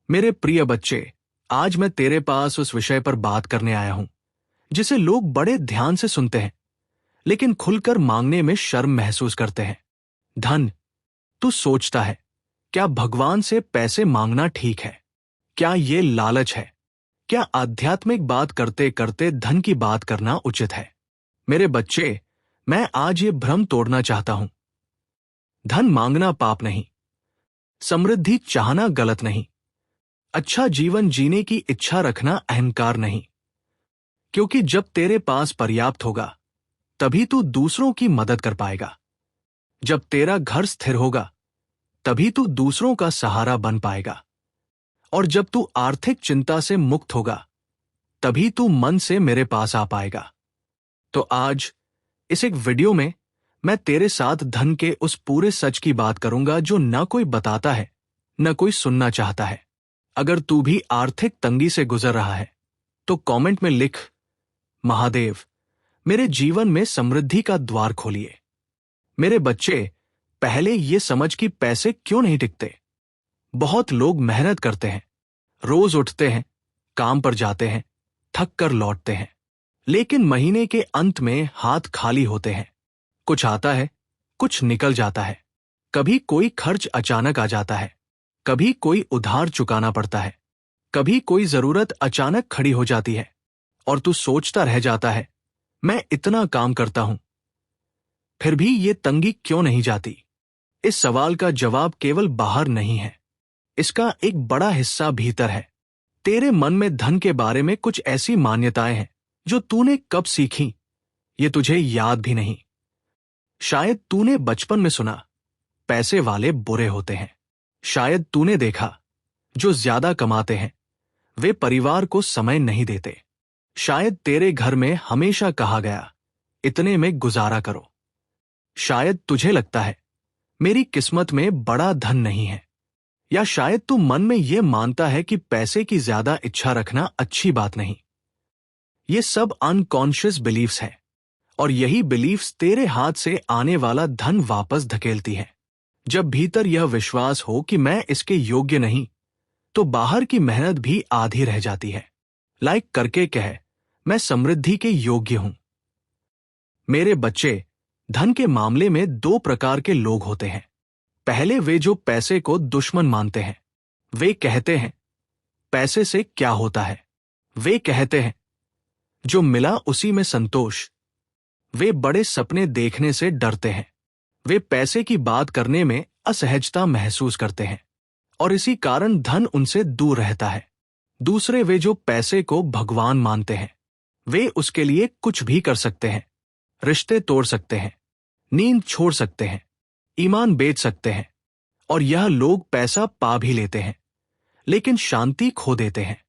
मेरे प्रिय बच्चे, आज मैं तेरे पास उस विषय पर बात करने आया हूं जिसे लोग बड़े ध्यान से सुनते हैं लेकिन खुलकर मांगने में शर्म महसूस करते हैं। धन। तू सोचता है, क्या भगवान से पैसे मांगना ठीक है? क्या ये लालच है? क्या आध्यात्मिक बात करते करते धन की बात करना उचित है? मेरे बच्चे, मैं आज ये भ्रम तोड़ना चाहता हूं। धन मांगना पाप नहीं, समृद्धि चाहना गलत नहीं, अच्छा जीवन जीने की इच्छा रखना अहंकार नहीं। क्योंकि जब तेरे पास पर्याप्त होगा तभी तू दूसरों की मदद कर पाएगा। जब तेरा घर स्थिर होगा तभी तू दूसरों का सहारा बन पाएगा। और जब तू आर्थिक चिंता से मुक्त होगा तभी तू मन से मेरे पास आ पाएगा। तो आज इस एक वीडियो में मैं तेरे साथ धन के उस पूरे सच की बात करूंगा जो न कोई बताता है न कोई सुनना चाहता है। अगर तू भी आर्थिक तंगी से गुजर रहा है तो कमेंट में लिख, महादेव, मेरे जीवन में समृद्धि का द्वार खोलिए। मेरे बच्चे, पहले ये समझ कि पैसे क्यों नहीं टिकते। बहुत लोग मेहनत करते हैं, रोज उठते हैं, काम पर जाते हैं, थक कर लौटते हैं, लेकिन महीने के अंत में हाथ खाली होते हैं। कुछ आता है, कुछ निकल जाता है। कभी कोई खर्च अचानक आ जाता है, कभी कोई उधार चुकाना पड़ता है, कभी कोई जरूरत अचानक खड़ी हो जाती है और तू सोचता रह जाता है, मैं इतना काम करता हूं फिर भी ये तंगी क्यों नहीं जाती। इस सवाल का जवाब केवल बाहर नहीं है, इसका एक बड़ा हिस्सा भीतर है। तेरे मन में धन के बारे में कुछ ऐसी मान्यताएं हैं जो तूने कब सीखी ये तुझे याद भी नहीं। शायद तूने बचपन में सुना, पैसे वाले बुरे होते हैं। शायद तूने देखा, जो ज्यादा कमाते हैं वे परिवार को समय नहीं देते। शायद तेरे घर में हमेशा कहा गया, इतने में गुजारा करो। शायद तुझे लगता है, मेरी किस्मत में बड़ा धन नहीं है। या शायद तू मन में यह मानता है कि पैसे की ज्यादा इच्छा रखना अच्छी बात नहीं। ये सब अनकॉन्शियस बिलीफ्स हैं और यही बिलीफ्स तेरे हाथ से आने वाला धन वापस धकेलती है। जब भीतर यह विश्वास हो कि मैं इसके योग्य नहीं, तो बाहर की मेहनत भी आधी रह जाती है। लाइक करके कह, मैं समृद्धि के योग्य हूं। मेरे बच्चे, धन के मामले में दो प्रकार के लोग होते हैं। पहले वे जो पैसे को दुश्मन मानते हैं। वे कहते हैं, पैसे से क्या होता है। वे कहते हैं, जो मिला उसी में संतोष। वे बड़े सपने देखने से डरते हैं। वे पैसे की बात करने में असहजता महसूस करते हैं और इसी कारण धन उनसे दूर रहता है। दूसरे वे जो पैसे को भगवान मानते हैं। वे उसके लिए कुछ भी कर सकते हैं, रिश्ते तोड़ सकते हैं, नींद छोड़ सकते हैं, ईमान बेच सकते हैं। और यह लोग पैसा पा भी लेते हैं लेकिन शांति खो देते हैं।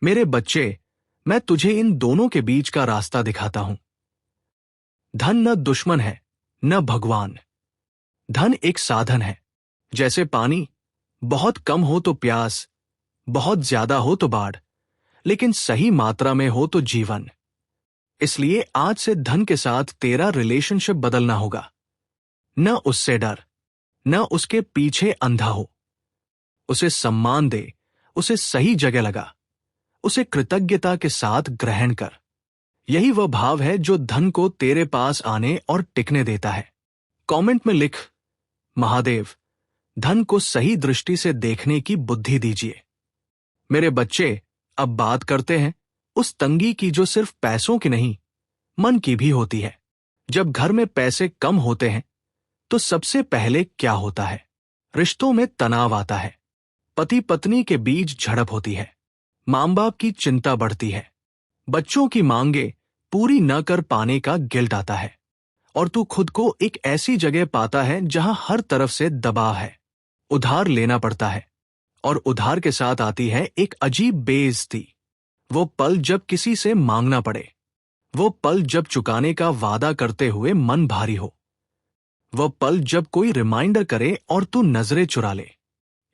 मेरे बच्चे, मैं तुझे इन दोनों के बीच का रास्ता दिखाता हूं। धन न दुश्मन है न भगवान। धन एक साधन है। जैसे पानी, बहुत कम हो तो प्यास, बहुत ज्यादा हो तो बाढ़, लेकिन सही मात्रा में हो तो जीवन। इसलिए आज से धन के साथ तेरा रिलेशनशिप बदलना होगा। न उससे डर, न उसके पीछे अंधा हो। उसे सम्मान दे, उसे सही जगह लगा, उसे कृतज्ञता के साथ ग्रहण कर। यही वह भाव है जो धन को तेरे पास आने और टिकने देता है। कमेंट में लिख, महादेव, धन को सही दृष्टि से देखने की बुद्धि दीजिए। मेरे बच्चे, अब बात करते हैं उस तंगी की जो सिर्फ पैसों की नहीं, मन की भी होती है। जब घर में पैसे कम होते हैं तो सबसे पहले क्या होता है? रिश्तों में तनाव आता है। पति पत्नी के बीच झड़प होती है। मां बाप की चिंता बढ़ती है। बच्चों की मांगे पूरी न कर पाने का गिल्ट आता है और तू खुद को एक ऐसी जगह पाता है जहां हर तरफ से दबाव है। उधार लेना पड़ता है और उधार के साथ आती है एक अजीब बेइज्जती। वो पल जब किसी से मांगना पड़े, वो पल जब चुकाने का वादा करते हुए मन भारी हो, वह पल जब कोई रिमाइंडर करे और तू नजरें चुरा ले।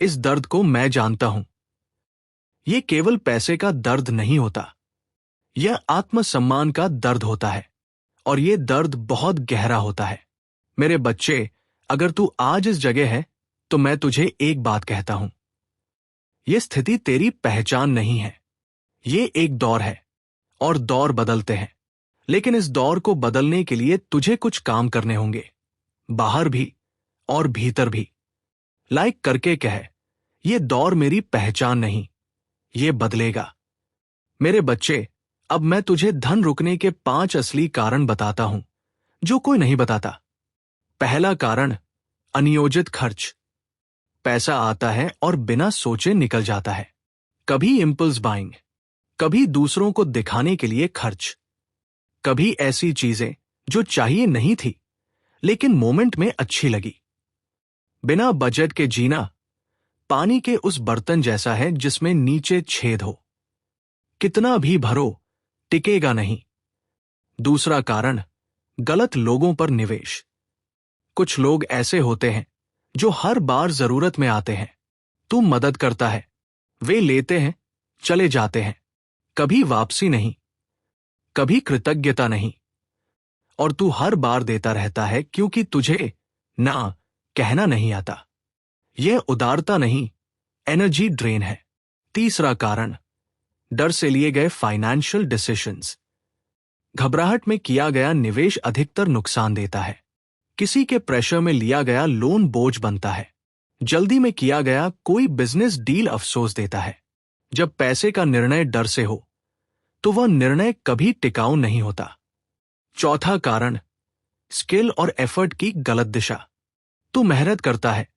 इस दर्द को मैं जानता हूं। यह केवल पैसे का दर्द नहीं होता, यह आत्मसम्मान का दर्द होता है और यह दर्द बहुत गहरा होता है। मेरे बच्चे, अगर तू आज इस जगह है तो मैं तुझे एक बात कहता हूं, ये स्थिति तेरी पहचान नहीं है। ये एक दौर है और दौर बदलते हैं, लेकिन इस दौर को बदलने के लिए तुझे कुछ काम करने होंगे, बाहर भी और भीतर भी। लाइक करके कह, ये दौर मेरी पहचान नहीं, ये बदलेगा। मेरे बच्चे, अब मैं तुझे धन रुकने के 5 असली कारण बताता हूं जो कोई नहीं बताता। पहला कारण, अनियोजित खर्च। पैसा आता है और बिना सोचे निकल जाता है। कभी इम्पल्स बाइंग, कभी दूसरों को दिखाने के लिए खर्च, कभी ऐसी चीजें जो चाहिए नहीं थी लेकिन मोमेंट में अच्छी लगी। बिना बजट के जीना पानी के उस बर्तन जैसा है जिसमें नीचे छेद हो। कितना भी भरो, टिकेगा नहीं। दूसरा कारण, गलत लोगों पर निवेश। कुछ लोग ऐसे होते हैं जो हर बार जरूरत में आते हैं, तू मदद करता है, वे लेते हैं, चले जाते हैं, कभी वापसी नहीं, कभी कृतज्ञता नहीं, और तू हर बार देता रहता है क्योंकि तुझे ना कहना नहीं आता। यह उदारता नहीं, एनर्जी ड्रेन है। तीसरा कारण, डर से लिए गए फाइनेंशियल डिसीजंस। घबराहट में किया गया निवेश अधिकतर नुकसान देता है। किसी के प्रेशर में लिया गया लोन बोझ बनता है। जल्दी में किया गया कोई बिजनेस डील अफसोस देता है। जब पैसे का निर्णय डर से हो तो वह निर्णय कभी टिकाऊ नहीं होता। चौथा कारण, स्किल और एफर्ट की गलत दिशा। तू मेहनत करता है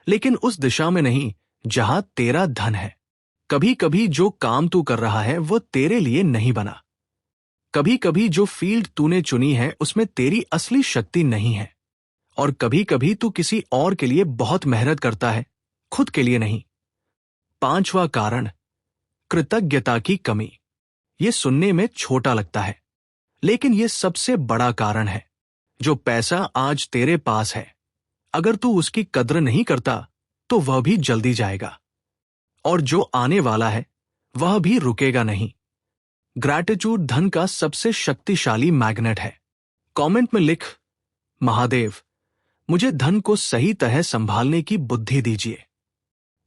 लेकिन उस दिशा में नहीं जहां तेरा धन है। कभी कभी जो काम तू कर रहा है वो तेरे लिए नहीं बना। कभी कभी जो फील्ड तूने चुनी है उसमें तेरी असली शक्ति नहीं है। और कभी कभी तू किसी और के लिए बहुत मेहनत करता है, खुद के लिए नहीं। पांचवा कारण, कृतज्ञता की कमी। यह सुनने में छोटा लगता है लेकिन यह सबसे बड़ा कारण है। जो पैसा आज तेरे पास है, अगर तू उसकी कद्र नहीं करता तो वह भी जल्दी जाएगा, और जो आने वाला है वह भी रुकेगा नहीं। ग्रैटिट्यूड धन का सबसे शक्तिशाली मैग्नेट है। कमेंट में लिख, महादेव, मुझे धन को सही तरह संभालने की बुद्धि दीजिए।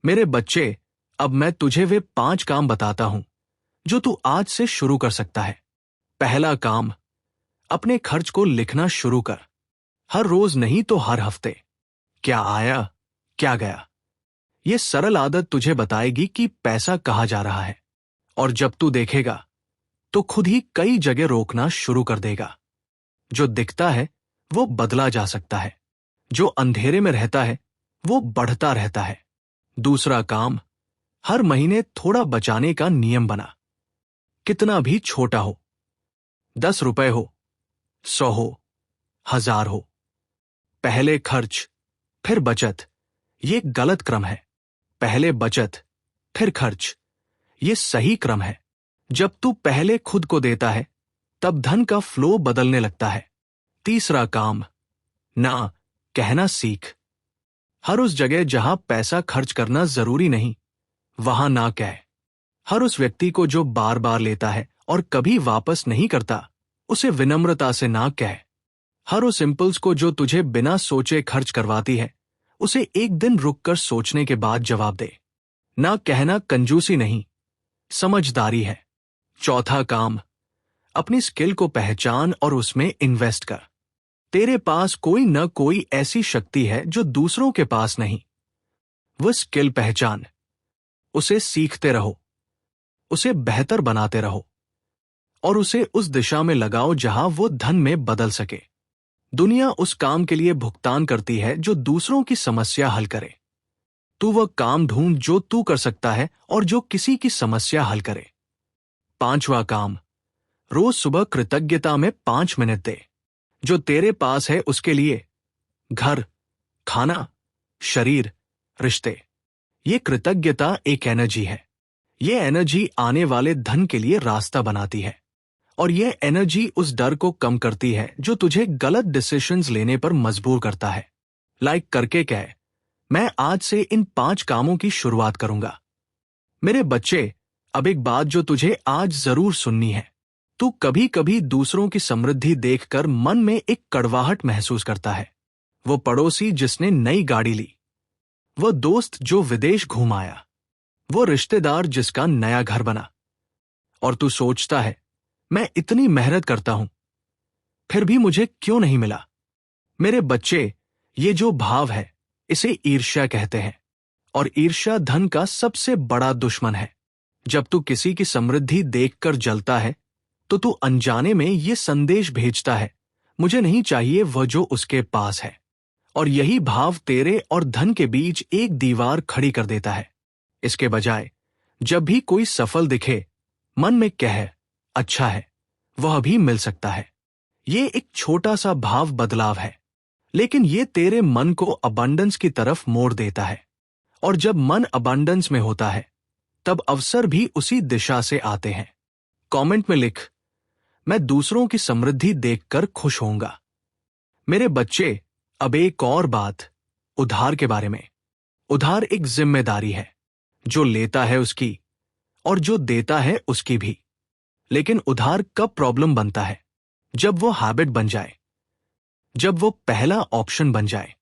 मेरे बच्चे, अब मैं तुझे वे 5 काम बताता हूं जो तू आज से शुरू कर सकता है। पहला काम, अपने खर्च को लिखना शुरू कर। हर रोज नहीं तो हर हफ्ते। क्या आया, क्या गया। यह सरल आदत तुझे बताएगी कि पैसा कहाँ जा रहा है, और जब तू देखेगा तो खुद ही कई जगह रोकना शुरू कर देगा। जो दिखता है वो बदला जा सकता है, जो अंधेरे में रहता है वो बढ़ता रहता है। दूसरा काम, हर महीने थोड़ा बचाने का नियम बना। कितना भी छोटा हो, 10 रुपए हो, 100 हो, 1000 हो। पहले खर्च फिर बचत, ये गलत क्रम है। पहले बचत फिर खर्च, ये सही क्रम है। जब तू पहले खुद को देता है तब धन का फ्लो बदलने लगता है। तीसरा काम, ना कहना सीख। हर उस जगह जहां पैसा खर्च करना जरूरी नहीं, वहां ना कह। हर उस व्यक्ति को जो बार बार लेता है और कभी वापस नहीं करता, उसे विनम्रता से ना कह। हर उस इम्पल्स को जो तुझे बिना सोचे खर्च करवाती है, उसे एक दिन रुककर सोचने के बाद जवाब दे। ना कहना कंजूसी नहीं, समझदारी है। चौथा काम, अपनी स्किल को पहचान और उसमें इन्वेस्ट कर। तेरे पास कोई न कोई ऐसी शक्ति है जो दूसरों के पास नहीं। वह स्किल पहचान, उसे सीखते रहो, उसे बेहतर बनाते रहो, और उसे उस दिशा में लगाओ जहां वो धन में बदल सके। दुनिया उस काम के लिए भुगतान करती है जो दूसरों की समस्या हल करे। तू वह काम ढूंढ जो तू कर सकता है और जो किसी की समस्या हल करे। पांचवा काम, रोज सुबह कृतज्ञता में 5 मिनट दे। जो तेरे पास है उसके लिए, घर, खाना, शरीर, रिश्ते। ये कृतज्ञता एक एनर्जी है। ये एनर्जी आने वाले धन के लिए रास्ता बनाती है, और यह एनर्जी उस डर को कम करती है जो तुझे गलत डिसीजंस लेने पर मजबूर करता है। लाइक करके कह, मैं आज से इन 5 कामों की शुरुआत करूंगा। मेरे बच्चे, अब एक बात जो तुझे आज जरूर सुननी है। तू कभी कभी दूसरों की समृद्धि देखकर मन में एक कड़वाहट महसूस करता है। वो पड़ोसी जिसने नई गाड़ी ली, वो दोस्त जो विदेश घूम आया, वो रिश्तेदार जिसका नया घर बना। और तू सोचता है, मैं इतनी मेहनत करता हूं, फिर भी मुझे क्यों नहीं मिला। मेरे बच्चे, ये जो भाव है, इसे ईर्ष्या कहते हैं। और ईर्ष्या धन का सबसे बड़ा दुश्मन है। जब तू किसी की समृद्धि देखकर जलता है, तो तू अनजाने में ये संदेश भेजता है, मुझे नहीं चाहिए वह जो उसके पास है। और यही भाव तेरे और धन के बीच एक दीवार खड़ी कर देता है। इसके बजाय जब भी कोई सफल दिखे, मन में कह, अच्छा है, वह भी मिल सकता है। ये एक छोटा सा भाव बदलाव है, लेकिन ये तेरे मन को अबंडेंस की तरफ मोड़ देता है। और जब मन अबंडेंस में होता है, तब अवसर भी उसी दिशा से आते हैं। कमेंट में लिख, मैं दूसरों की समृद्धि देखकर खुश होऊंगा। मेरे बच्चे, अब एक और बात, उधार के बारे में। उधार एक जिम्मेदारी है, जो लेता है उसकी और जो देता है उसकी भी। लेकिन उधार कब प्रॉब्लम बनता है? जब वो हैबिट बन जाए, जब वो पहला ऑप्शन बन जाए,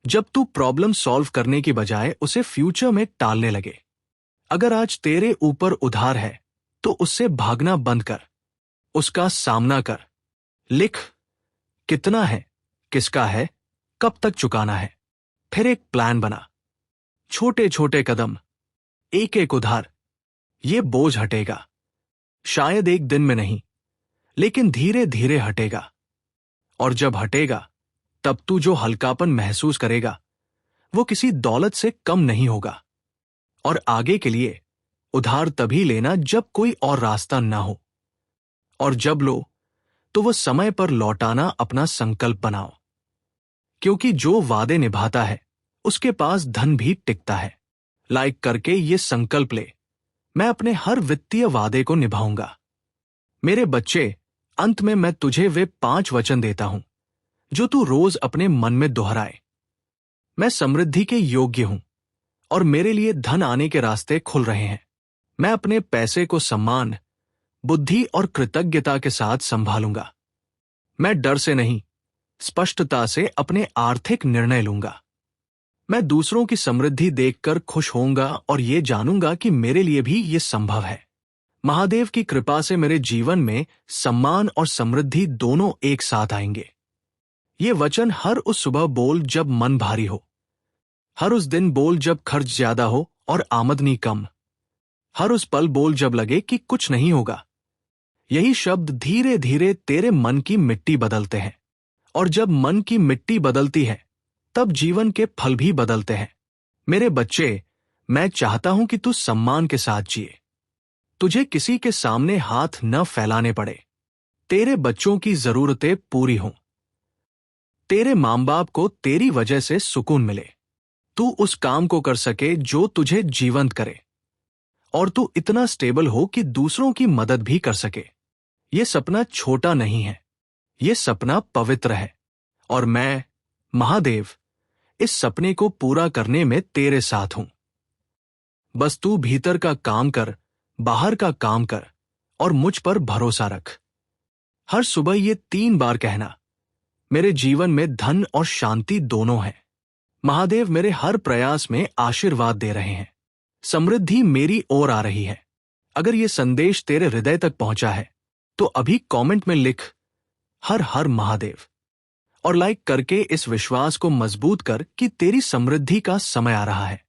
जब तू प्रॉब्लम सॉल्व करने की बजाय उसे फ्यूचर में टालने लगे। अगर आज तेरे ऊपर उधार है, तो उससे भागना बंद कर, उसका सामना कर। लिख, कितना है, किसका है, कब तक चुकाना है। फिर एक प्लान बना, छोटे छोटे कदम, एक एक उधार। ये बोझ हटेगा, शायद एक दिन में नहीं, लेकिन धीरे धीरे हटेगा। और जब हटेगा, तब तू जो हल्कापन महसूस करेगा, वो किसी दौलत से कम नहीं होगा। और आगे के लिए उधार तभी लेना जब कोई और रास्ता ना हो। और जब लो, तो वो समय पर लौटाना अपना संकल्प बनाओ। क्योंकि जो वादे निभाता है, उसके पास धन भी टिकता है। लाइक करके ये संकल्प ले, मैं अपने हर वित्तीय वादे को निभाऊंगा। मेरे बच्चे, अंत में मैं तुझे वे 5 वचन देता हूं, जो तू रोज अपने मन में दोहराए। मैं समृद्धि के योग्य हूं, और मेरे लिए धन आने के रास्ते खुल रहे हैं। मैं अपने पैसे को सम्मान, बुद्धि और कृतज्ञता के साथ संभालूंगा। मैं डर से नहीं, स्पष्टता से अपने आर्थिक निर्णय लूंगा। मैं दूसरों की समृद्धि देखकर खुश होऊंगा और ये जानूंगा कि मेरे लिए भी ये संभव है। महादेव की कृपा से मेरे जीवन में सम्मान और समृद्धि दोनों एक साथ आएंगे। ये वचन हर उस सुबह बोल जब मन भारी हो, हर उस दिन बोल जब खर्च ज्यादा हो और आमदनी कम, हर उस पल बोल जब लगे कि कुछ नहीं होगा। यही शब्द धीरे धीरे तेरे मन की मिट्टी बदलते हैं। और जब मन की मिट्टी बदलती है, तब जीवन के फल भी बदलते हैं। मेरे बच्चे, मैं चाहता हूं कि तू सम्मान के साथ जिए। तुझे किसी के सामने हाथ न फैलाने पड़े। तेरे बच्चों की जरूरतें पूरी हों। तेरे मां बाप को तेरी वजह से सुकून मिले। तू उस काम को कर सके जो तुझे जीवंत करे। और तू इतना स्टेबल हो कि दूसरों की मदद भी कर सके। ये सपना छोटा नहीं है, ये सपना पवित्र है। और मैं, महादेव, इस सपने को पूरा करने में तेरे साथ हूं। बस तू भीतर का काम कर, बाहर का काम कर, और मुझ पर भरोसा रख। हर सुबह ये 3 बार कहना, मेरे जीवन में धन और शांति दोनों हैं। महादेव मेरे हर प्रयास में आशीर्वाद दे रहे हैं। समृद्धि मेरी ओर आ रही है। अगर ये संदेश तेरे हृदय तक पहुंचा है, तो अभी कमेंट में लिख, हर हर महादेव, और लाइक करके इस विश्वास को मजबूत कर कि तेरी समृद्धि का समय आ रहा है।